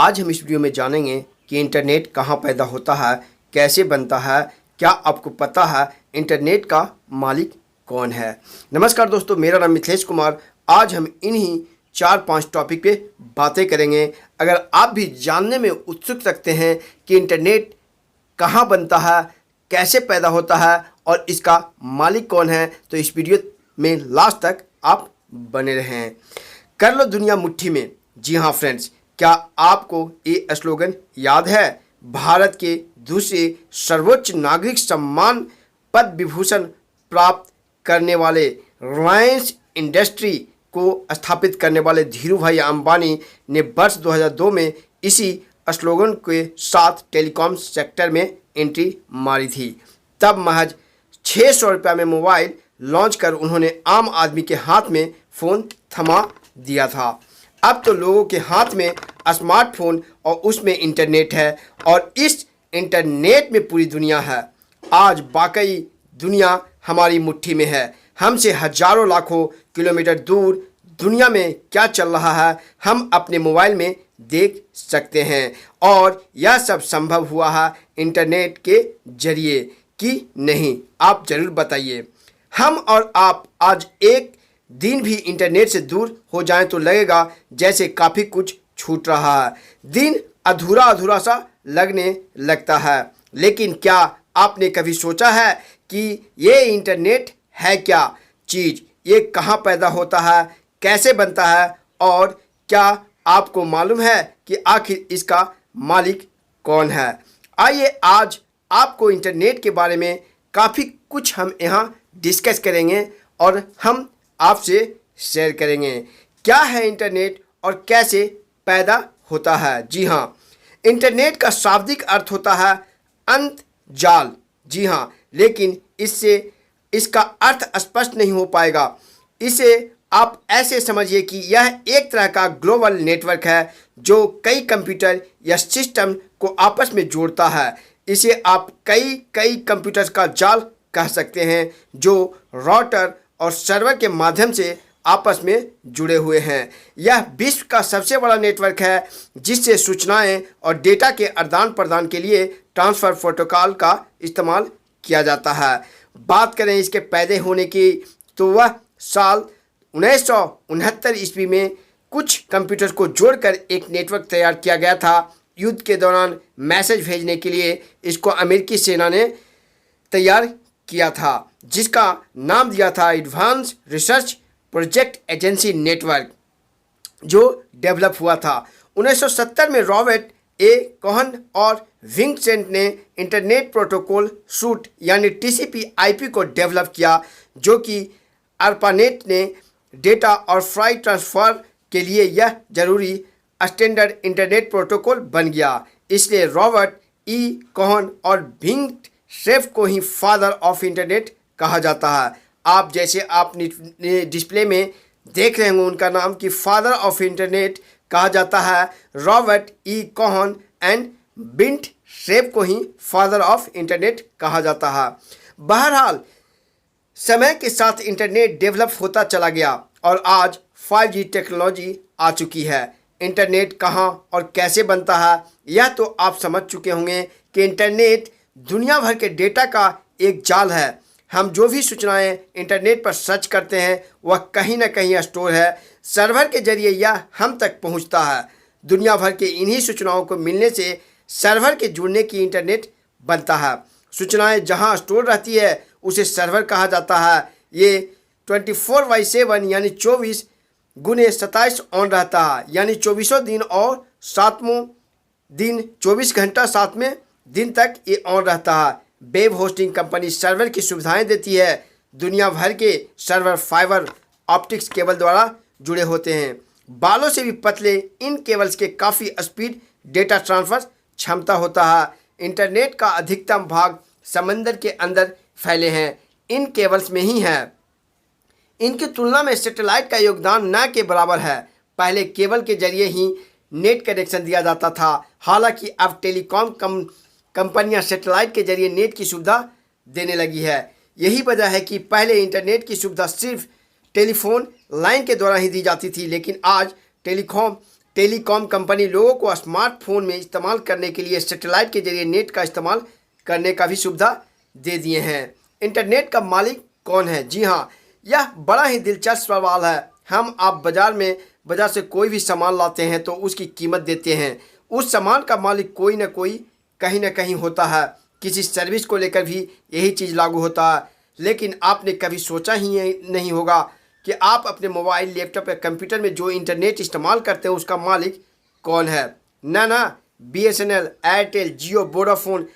आज हम इस वीडियो में जानेंगे कि इंटरनेट कहाँ पैदा होता है, कैसे बनता है, क्या आपको पता है इंटरनेट का मालिक कौन है। नमस्कार दोस्तों, मेरा नाम मिथिलेश कुमार। आज हम इन्हीं 4-5 टॉपिक पे बातें करेंगे। अगर आप भी जानने में उत्सुक रखते हैं कि इंटरनेट कहाँ बनता है, कैसे पैदा होता है और इसका मालिक कौन है, तो इस वीडियो में लास्ट तक आप बने रहें। कर लो दुनिया मुट्ठी में। जी हाँ फ्रेंड्स, क्या आपको ये स्लोगन याद है? भारत के दूसरे सर्वोच्च नागरिक सम्मान पद्म विभूषण प्राप्त करने वाले रिलायंस इंडस्ट्री को स्थापित करने वाले धीरू भाई अंबानी ने वर्ष 2002 में इसी स्लोगन के साथ टेलीकॉम सेक्टर में एंट्री मारी थी। तब महज 600 रुपये में मोबाइल लॉन्च कर उन्होंने आम आदमी के हाथ में फ़ोन थमा दिया था। अब तो लोगों के हाथ में स्मार्टफोन और उसमें इंटरनेट है और इस इंटरनेट में पूरी दुनिया है। आज वाकई दुनिया हमारी मुट्ठी में है। हमसे हजारों लाखों किलोमीटर दूर दुनिया में क्या चल रहा है हम अपने मोबाइल में देख सकते हैं, और यह सब संभव हुआ है इंटरनेट के जरिए कि नहीं, आप ज़रूर बताइए। हम और आप आज एक दिन भी इंटरनेट से दूर हो जाएं तो लगेगा जैसे काफ़ी कुछ छूट रहा है। दिन अधूरा अधूरा सा लगने लगता है। लेकिन क्या आपने कभी सोचा है कि ये इंटरनेट है क्या चीज़, ये कहाँ पैदा होता है, कैसे बनता है, और क्या आपको मालूम है कि आखिर इसका मालिक कौन है? आइए आज आपको इंटरनेट के बारे में काफ़ी कुछ हम यहाँ डिस्कस करेंगे और हम आपसे शेयर करेंगे। क्या है इंटरनेट और कैसे पैदा होता है? जी हाँ, इंटरनेट का शाब्दिक अर्थ होता है अंतजाल। जी हाँ, लेकिन इससे इसका अर्थ स्पष्ट नहीं हो पाएगा। इसे आप ऐसे समझिए कि यह एक तरह का ग्लोबल नेटवर्क है जो कई कंप्यूटर या सिस्टम को आपस में जोड़ता है। इसे आप कई कंप्यूटर्स का जाल कह सकते हैं जो राउटर और सर्वर के माध्यम से आपस में जुड़े हुए हैं। यह विश्व का सबसे बड़ा नेटवर्क है जिससे सूचनाएं और डेटा के आदान प्रदान के लिए ट्रांसफ़र प्रोटोकॉल का इस्तेमाल किया जाता है। बात करें इसके पैदा होने की, तो वह साल 1969 ईस्वी में कुछ कंप्यूटर को जोड़कर एक नेटवर्क तैयार किया गया था। युद्ध के दौरान मैसेज भेजने के लिए इसको अमेरिकी सेना ने तैयार किया था, जिसका नाम दिया था advance research project agency network, जो डेवलप हुआ था। 1970 में रॉबर्ट ए कोहन और विंसेंट ने इंटरनेट प्रोटोकॉल सूट यानी TCP/IP को डेवलप किया, जो कि ARPANET ने डेटा और फाइल ट्रांसफ़र के लिए यह जरूरी स्टैंडर्ड इंटरनेट प्रोटोकॉल बन गया। इसलिए रॉबर्ट ई कोहन और विंसेंट को ही फादर ऑफ इंटरनेट कहा जाता है। आप जैसे आप डिस्प्ले में देख रहे होंगे उनका नाम कि फादर ऑफ इंटरनेट कहा जाता है। Robert E Kahn and Vincent को ही फादर ऑफ इंटरनेट कहा जाता है। बहरहाल समय के साथ इंटरनेट डेवलप होता चला गया और आज 5G टेक्नोलॉजी आ चुकी है। इंटरनेट कहाँ और कैसे बनता है यह तो आप समझ चुके होंगे कि इंटरनेट दुनिया भर के डेटा का एक जाल है। हम जो भी सूचनाएं इंटरनेट पर सर्च करते हैं वह कहीं ना कहीं स्टोर है। सर्वर के जरिए यह हम तक पहुंचता है। दुनिया भर के इन्हीं सूचनाओं को मिलने से सर्वर के जुड़ने की इंटरनेट बनता है। सूचनाएं जहां स्टोर रहती है उसे सर्वर कहा जाता है। ये 24/7 यानी 24x27 ऑन रहता है, यानी 24 दिन और 7वें दिन 24 घंटा 7वें दिन तक ये ऑन रहता है। वेब होस्टिंग कंपनी सर्वर की सुविधाएं देती है। दुनिया भर के सर्वर फाइबर ऑप्टिक्स केबल द्वारा जुड़े होते हैं। बालों से भी पतले इन केबल्स के काफ़ी स्पीड डेटा ट्रांसफर क्षमता होता है। इंटरनेट का अधिकतम भाग समंदर के अंदर फैले हैं इन केबल्स में ही है। इनकी तुलना में सैटेलाइट का योगदान न के बराबर है। पहले केबल के जरिए ही नेट कनेक्शन दिया जाता था, हालांकि अब टेलीकॉम कंपनियां सैटेलाइट के जरिए नेट की सुविधा देने लगी है। यही वजह है कि पहले इंटरनेट की सुविधा सिर्फ टेलीफोन लाइन के द्वारा ही दी जाती थी, लेकिन आज टेलीकॉम टेलीकॉम कंपनी लोगों को स्मार्टफोन में इस्तेमाल करने के लिए सैटेलाइट के जरिए नेट का इस्तेमाल करने का भी सुविधा दे दिए हैं। इंटरनेट का मालिक कौन है? जी हाँ, यह बड़ा ही दिलचस्प सवाल है। आप बाजार से कोई भी सामान लाते हैं तो उसकी कीमत देते हैं। उस सामान का मालिक कोई ना कोई कहीं ना कहीं होता है। किसी सर्विस को लेकर भी यही चीज़ लागू होता है। लेकिन आपने कभी सोचा ही नहीं होगा कि आप अपने मोबाइल, लैपटॉप या कंप्यूटर में जो इंटरनेट इस्तेमाल करते हैं उसका मालिक कौन है। ना BSNL, एयरटेल, जियो, वोडाफोन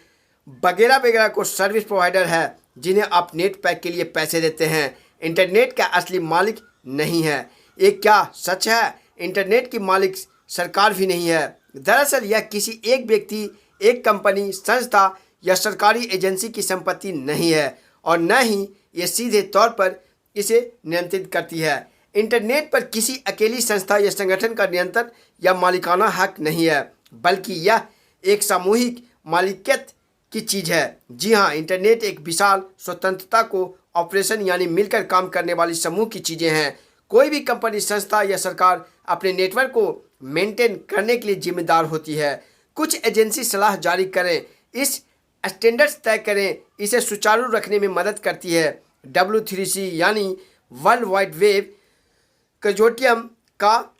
वगैरह वगैरह को सर्विस प्रोवाइडर है जिन्हें आप नेट पैक के लिए पैसे देते हैं। इंटरनेट का असली मालिक नहीं है। ये क्या सच है? इंटरनेट की मालिक सरकार भी नहीं है। दरअसल यह किसी एक व्यक्ति, एक कंपनी, संस्था या सरकारी एजेंसी की संपत्ति नहीं है और न ही ये सीधे तौर पर इसे नियंत्रित करती है। इंटरनेट पर किसी अकेली संस्था या संगठन का नियंत्रण या मालिकाना हक नहीं है, बल्कि यह एक सामूहिक मालिकियत की चीज़ है। जी हाँ, इंटरनेट एक विशाल स्वतंत्रता को ऑपरेशन यानी मिलकर काम करने वाली समूह की चीज़ें हैं। कोई भी कंपनी, संस्था या सरकार अपने नेटवर्क को मेंटेन करने के लिए जिम्मेदार होती है। कुछ एजेंसी सलाह जारी करें, इस स्टैंडर्ड्स तय करें, इसे सुचारू रखने में मदद करती है। W3C यानी वर्ल्ड वाइड वेब कंजोर्टियम का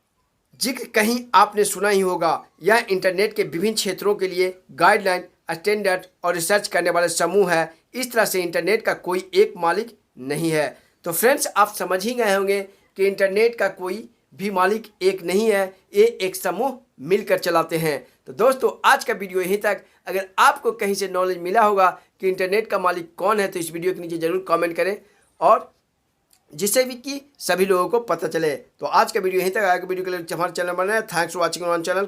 जिक्र कहीं आपने सुना ही होगा। यह इंटरनेट के विभिन्न क्षेत्रों के लिए गाइडलाइन, स्टैंडर्ड और रिसर्च करने वाले समूह है। इस तरह से इंटरनेट का कोई एक मालिक नहीं है। तो फ्रेंड्स, आप समझ ही गए होंगे कि इंटरनेट का कोई भी मालिक एक नहीं है, ये एक समूह मिलकर चलाते हैं। तो दोस्तों, आज का वीडियो यहीं तक। अगर आपको कहीं से नॉलेज मिला होगा कि इंटरनेट का मालिक कौन है तो इस वीडियो के नीचे ज़रूर कमेंट करें और जिससे भी कि सभी लोगों को पता चले। तो आज का वीडियो यहीं तक। आगे वीडियो के लिए हमारे चैनल बनाए। Thanks for watching on channel.